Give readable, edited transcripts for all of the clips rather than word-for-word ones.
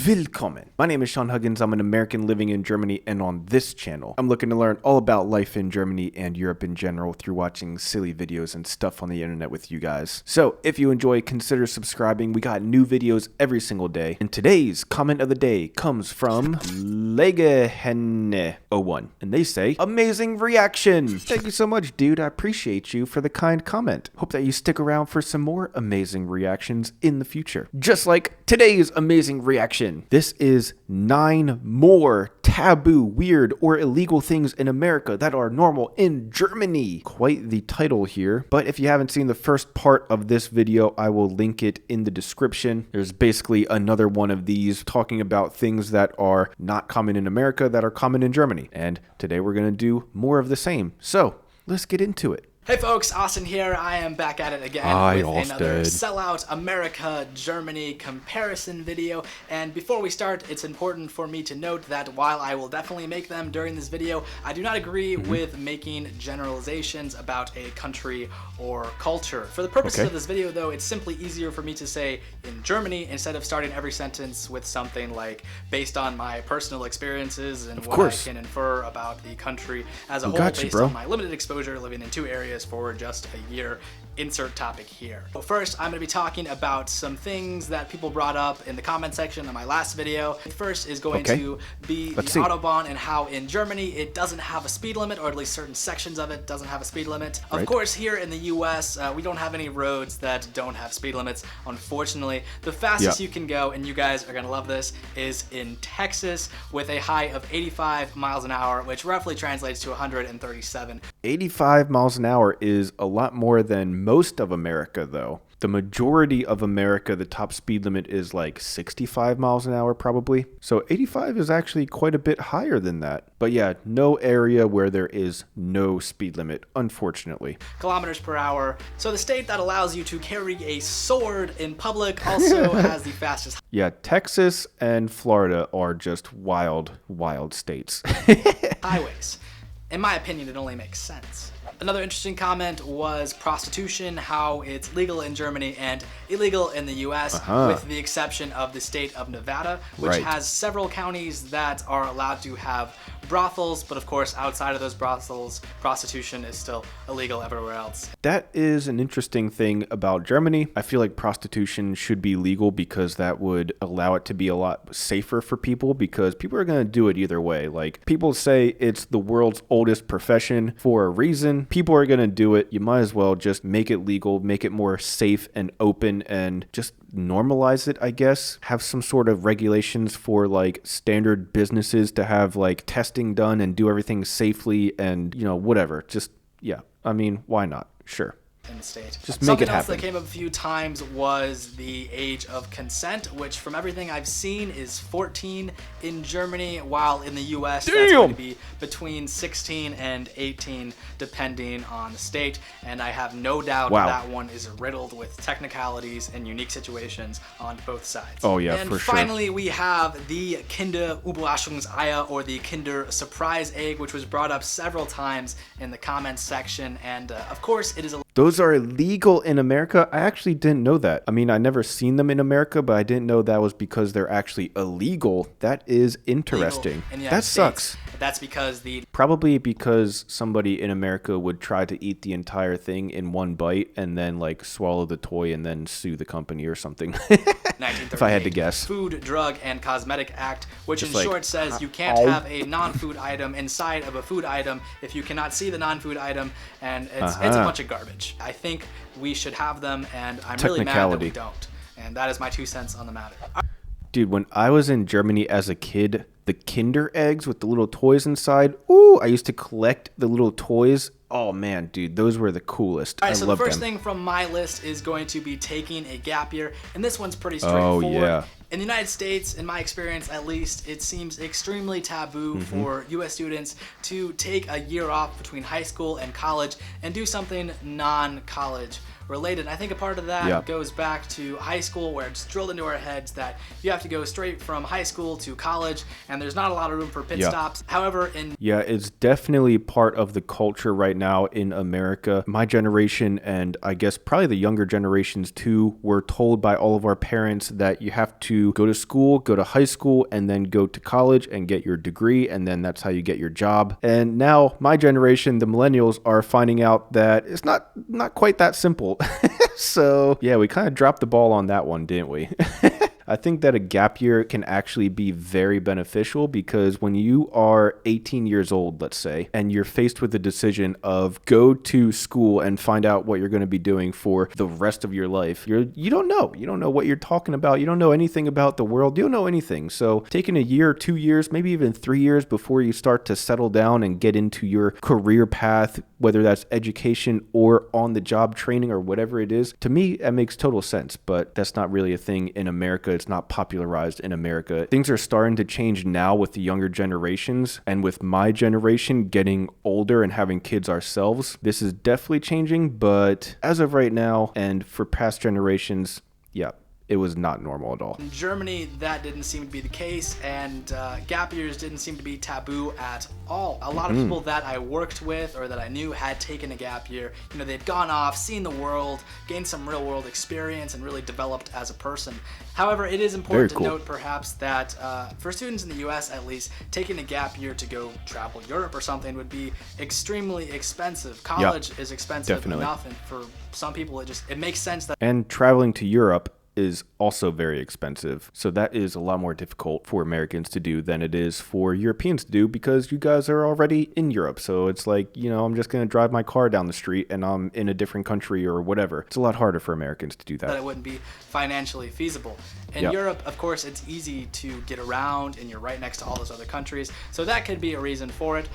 Willkommen. My name is Sean Huggins. I'm an American living in Germany, and on this channel, I'm looking to learn all about life in Germany and Europe in general through watching silly videos and stuff on the internet with you guys. So if you enjoy, consider subscribing. We got new videos every single day. And today's comment of the day comes from Legehenne01, and they say, amazing reaction. Thank you so much, dude. I appreciate you for the kind comment. Hope that you stick around for some more amazing reactions in the future. Just like today's amazing reaction. This is 9 more taboo, weird, or illegal things in America that are normal in Germany. Quite the title here, but if you haven't seen the first part of this video, I will link it in the description. There's basically another one of these talking about things that are not common in America that are common in Germany. And today we're going to do more of the same. So let's get into it. Hey folks, Austin here. I am back at it again with another Sellout America Germany comparison video. And before we start, it's important for me to note that while I will definitely make them during this video, I do not agree with making generalizations about a country or culture. For the purposes of this video though, it's simply easier for me to say in Germany instead of starting every sentence with something like based on my personal experiences and what I can infer about the country as a whole based on my limited exposure living in 2 areas for just a year. Insert topic here. So first, I'm going to be talking about some things that people brought up in the comment section of my last video. First is going to be the Autobahn and how in Germany it doesn't have a speed limit, or at least certain sections of it doesn't have a speed limit. Of course, here in the US, we don't have any roads that don't have speed limits, unfortunately. The fastest you can go, and you guys are going to love this, is in Texas with a high of 85 miles an hour, which roughly translates to 137. 85 miles an hour is a lot more than most of America, though. The majority of America, the top speed limit is like 65 miles an hour probably. So 85 is actually quite a bit higher than that. But yeah, no area where there is no speed limit, unfortunately. Kilometers per hour. So the state that allows you to carry a sword in public also has the fastest. Yeah, Texas and Florida are just wild, wild states. Highways. In my opinion, it only makes sense. Another interesting comment was prostitution, how it's legal in Germany and illegal in the US, with the exception of the state of Nevada, which has several counties that are allowed to have brothels, but of course outside of those brothels, prostitution is still illegal everywhere else. That is an interesting thing about Germany. I feel like prostitution should be legal because that would allow it to be a lot safer for people, because people are going to do it either way. Like, people say it's the world's oldest profession for a reason. People are going to do it. You might as well just make it legal, make it more safe and open, and just normalize it, I guess. Have some sort of regulations for like standard businesses to have like testing done and do everything safely and, you know, whatever. Just, yeah. I mean, why not? Sure. In the state. Just make it happen. Something else that came up a few times was the age of consent, which from everything I've seen is 14 in Germany, while in the US that's going to be between 16 and 18 depending on the state, and I have no doubt that one is riddled with technicalities and unique situations on both sides. Oh yeah, and for sure. Finally, we have the Kinder Überraschungseier, or the Kinder surprise egg, which was brought up several times in the comments section, and of course it is a Those are illegal in America? I actually didn't know that. I mean, I never seen them in America, but I didn't know that was because they're actually illegal. That is interesting. That sucks. That's because Probably because somebody in America would try to eat the entire thing in one bite and then like swallow the toy and then sue the company or something. If I had to guess. Food, Drug, and Cosmetic Act, which just in short says you can't have a non-food item inside of a food item if you cannot see the non-food item, and it's a bunch of garbage. I think we should have them, and I'm really mad that we don't. And that is my 2 cents on the matter. Dude, when I was in Germany as a kid, the Kinder eggs with the little toys inside, ooh, I used to collect the little toys. Oh man, dude, those were the coolest. All right, so the first thing from my list is going to be taking a gap year, and this one's pretty straightforward. Oh yeah. In the United States, in my experience at least, it seems extremely taboo for U.S. students to take a year off between high school and college and do something non-college related. I think a part of that goes back to high school, where it's drilled into our heads that you have to go straight from high school to college, and there's not a lot of room for pit stops. However, it's definitely part of the culture right now in America. My generation, and I guess probably the younger generations too, were told by all of our parents that you have to go to school, go to high school, and then go to college and get your degree, and then that's how you get your job. And now my generation, the millennials, are finding out that it's not quite that simple. So yeah, we kind of dropped the ball on that one, didn't we? I think that a gap year can actually be very beneficial, because when you are 18 years old, let's say, and you're faced with the decision of go to school and find out what you're going to be doing for the rest of your life, you don't know what you're talking about. You don't know anything about the world. You don't know anything. So taking a year, 2 years, maybe even 3 years before you start to settle down and get into your career path, whether that's education or on the job training or whatever it is, to me, that makes total sense. But that's not really a thing in America. It's not popularized in America. Things are starting to change now with the younger generations, and with my generation getting older and having kids ourselves, this is definitely changing. But as of right now, and for past generations, it was not normal at all. In Germany, that didn't seem to be the case, and gap years didn't seem to be taboo at all. A lot of people that I worked with or that I knew had taken a gap year. They'd gone off, seen the world, gained some real world experience, and really developed as a person. However, it is important to note perhaps that for students in the US at least, taking a gap year to go travel Europe or something would be extremely expensive. College is expensive enough, and for some people it makes sense that... And traveling to Europe is also very expensive. So that is a lot more difficult for Americans to do than it is for Europeans to do, because you guys are already in Europe. So it's like, I'm just going to drive my car down the street and I'm in a different country or whatever. It's a lot harder for Americans to do that. That it wouldn't be financially feasible. In Europe, of course, it's easy to get around and you're right next to all those other countries. So that could be a reason for it.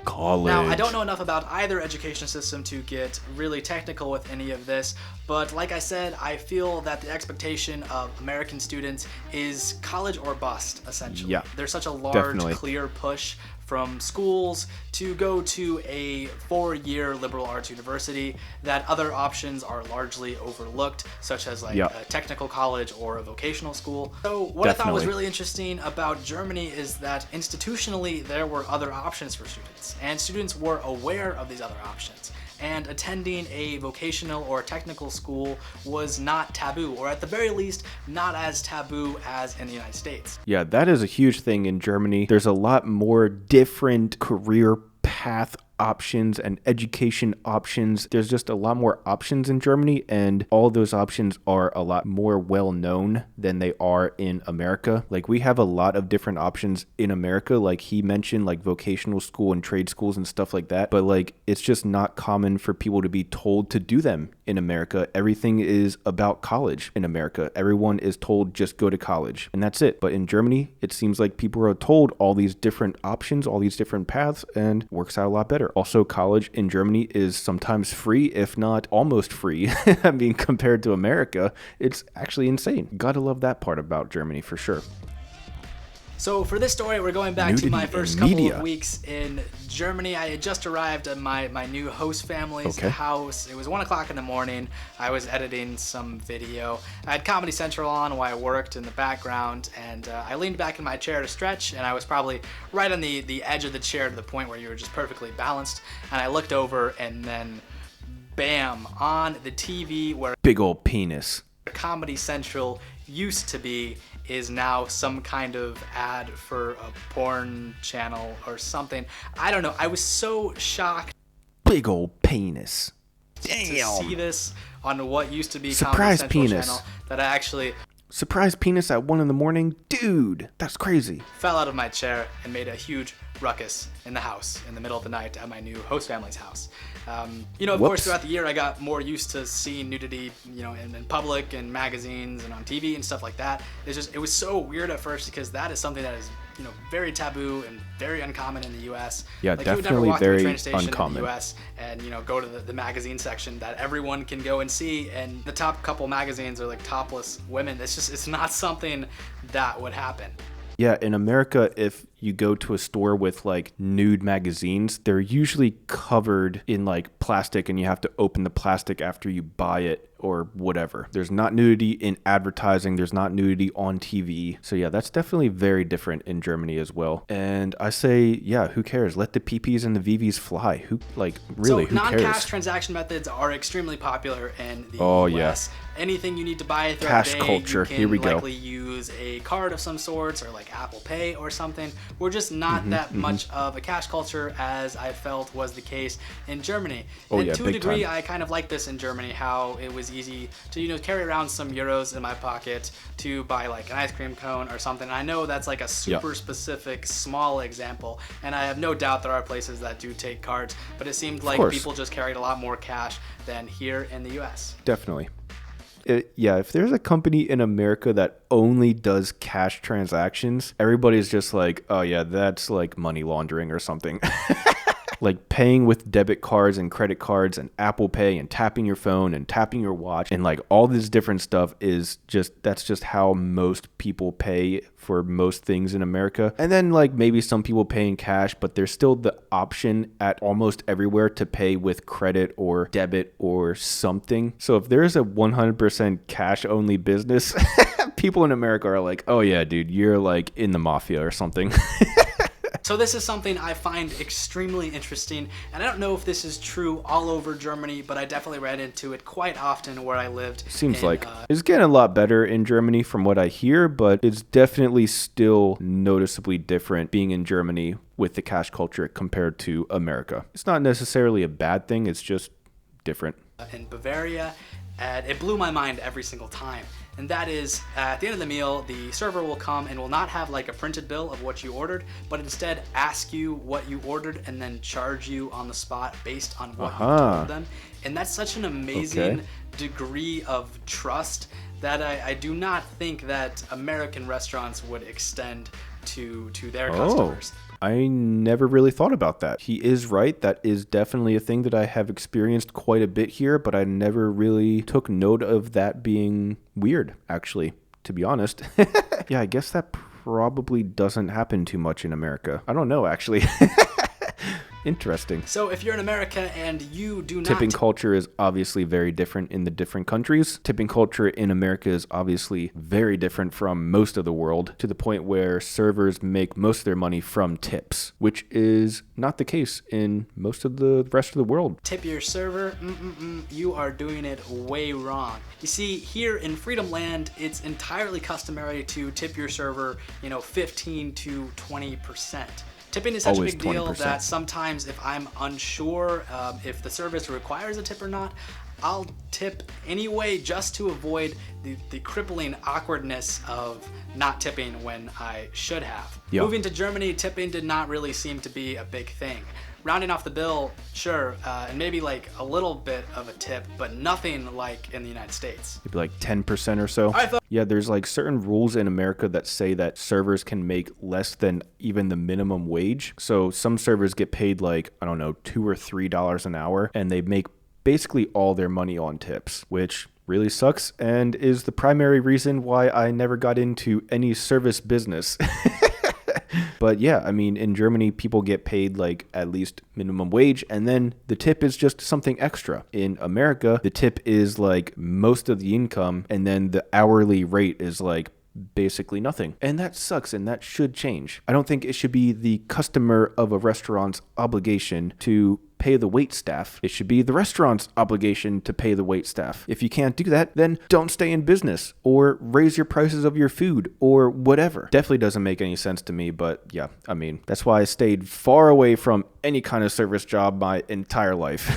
College. Now, I don't know enough about either education system to get really technical with any of this, but like I said, I feel that the expectation of American students is college or bust, essentially. There's such a large, clear push from schools to go to a 4-year liberal arts university that other options are largely overlooked, such as like a technical college or a vocational school. So what I thought was really interesting about Germany is that institutionally there were other options for students, and students were aware of these other options. And attending a vocational or technical school was not taboo, or at the very least, not as taboo as in the United States. Yeah, that is a huge thing in Germany. There's a lot more different career path options and education options. There's just a lot more options in Germany, and all those options are a lot more well known than they are in America. Like, we have a lot of different options in America, like he mentioned, like vocational school and trade schools and stuff like that, but like it's just not common for people to be told to do them in America. Everything is about college in America. Everyone is told just go to college and that's it. But in Germany, it seems like people are told all these different options, all these different paths, and works out a lot better. Also, college in Germany is sometimes free, if not almost free. I mean, compared to America, it's actually insane. Gotta love that part about Germany for sure. So for this story, we're going back to my first couple of weeks in Germany. I had just arrived at my new host family's house. It was 1 o'clock in the morning. I was editing some video. I had Comedy Central on while I worked in the background, and I leaned back in my chair to stretch, and I was probably right on the edge of the chair to the point where you were just perfectly balanced. And I looked over, and then bam, on the TV where big old penis Comedy Central used to be is now some kind of ad for a porn channel or something. I don't know. I was so shocked. Big old penis. Damn. To see this on what used to be Surprise Comedy Central penis channel that I actually... Surprise penis at 1 in the morning? Dude, that's crazy. Fell out of my chair and made a huge ruckus in the house in the middle of the night at my new host family's house. Of course, throughout the year, I got more used to seeing nudity, in public and magazines and on TV and stuff like that. It was so weird at first because that is something that is, very taboo and very uncommon in the U.S. Yeah, like, definitely you would never walk very to a train station uncommon. in the U.S. and, go to the magazine section that everyone can go and see, and the top couple magazines are like topless women. It's not something that would happen. Yeah, in America, if you go to a store with like nude magazines, they're usually covered in like plastic and you have to open the plastic after you buy it or whatever. There's not nudity in advertising. There's not nudity on TV. So yeah, that's definitely very different in Germany as well. And I say, yeah, who cares? Let the PPs and the VVs fly. Who really, who cares? Non-cash transaction methods are extremely popular in the US. Yeah. Anything you need to buy throughout the day, culture. You can Here we go. likely use a card of some sorts or like Apple Pay or something. We're just not that much of a cash culture as I felt was the case in Germany. And to a degree, I kind of like this in Germany, how it was easy to, carry around some euros in my pocket to buy like an ice cream cone or something. And I know that's like a super specific, small example. And I have no doubt there are places that do take cards, but it seemed like people just carried a lot more cash than here in the US. Definitely. If there's a company in America that only does cash transactions, everybody's just like, oh yeah, that's like money laundering or something. Like paying with debit cards and credit cards and Apple Pay and tapping your phone and tapping your watch and like all this different stuff that's just how most people pay for most things in America. And then like maybe some people pay in cash, but there's still the option at almost everywhere to pay with credit or debit or something. So if there's a 100% cash only business, people in America are like, oh yeah, dude, you're like in the mafia or something. So this is something I find extremely interesting, and I don't know if this is true all over Germany, but I definitely ran into it quite often where I lived. Seems like it's getting a lot better in Germany from what I hear, but it's definitely still noticeably different being in Germany with the cash culture compared to America. It's not necessarily a bad thing, it's just different. In Bavaria, and it blew my mind every single time. And that is, at the end of the meal, the server will come and will not have like a printed bill of what you ordered, but instead ask you what you ordered and then charge you on the spot based on what you told them. And that's such an amazing degree of trust that I do not think that American restaurants would extend to their customers. I never really thought about that. He is right. That is definitely a thing that I have experienced quite a bit here, but I never really took note of that being weird, actually, to be honest. Yeah, I guess that probably doesn't happen too much in America. I don't know, actually. Interesting. So if you're in America and you do not... Tipping culture is obviously very different in the different countries. Tipping culture in America is obviously very different from most of the world, to the point where servers make most of their money from tips, which is not the case in most of the rest of the world. Tip your server? You are doing it way wrong. You see, here in Freedom Land, it's entirely customary to tip your server, 15 to 20%. Tipping is such a big deal 20%. that sometimes if I'm unsure if the service requires a tip or not, I'll tip anyway just to avoid the crippling awkwardness of not tipping when I should have. Yep. Moving to Germany, tipping did not really seem to be a big thing. Rounding off the bill, sure, and maybe like a little bit of a tip, but nothing like in the United States. Maybe like 10% or so. Yeah, there's like certain rules in America that say that servers can make less than even the minimum wage. So some servers get paid like, I don't know, $2 or $3 an hour, and they make basically all their money on tips, which really sucks and is the primary reason why I never got into any service business. But yeah, I mean, in Germany, people get paid like at least minimum wage, and then the tip is just something extra. In America, the tip is like most of the income, and then the hourly rate is like basically nothing. And that sucks, and that should change. I don't think it should be the customer of a restaurant's obligation to pay the wait staff. It should be the restaurant's obligation to pay the wait staff. If you can't do that, then don't stay in business or raise your prices of your food or whatever. Definitely doesn't make any sense to me, but yeah, I mean, that's why I stayed far away from any kind of service job my entire life.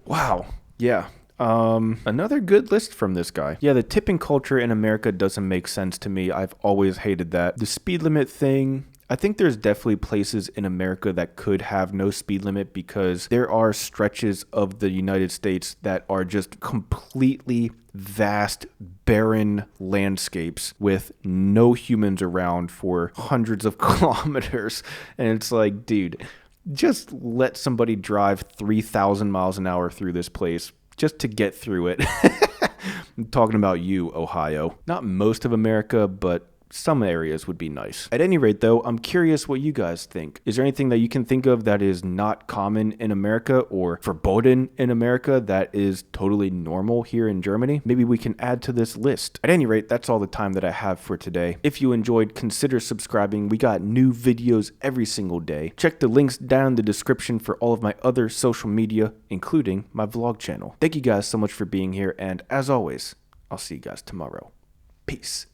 Wow. Yeah. Another good list from this guy. Yeah, the tipping culture in America doesn't make sense to me. I've always hated that. The speed limit thing, I think there's definitely places in America that could have no speed limit, because there are stretches of the United States that are just completely vast, barren landscapes with no humans around for hundreds of kilometers. And it's like, dude, just let somebody drive 3,000 miles an hour through this place just to get through it. I'm talking about you, Ohio. Not most of America, but some areas would be nice. At any rate though, I'm curious what you guys think. Is there anything that you can think of that is not common in America or verboten in America that is totally normal here in Germany? Maybe we can add to this list. At any rate, that's all the time that I have for today. If you enjoyed, consider subscribing. We got new videos every single day. Check the links down in the description for all of my other social media, including my vlog channel. Thank you guys so much for being here, and as always, I'll see you guys tomorrow. Peace.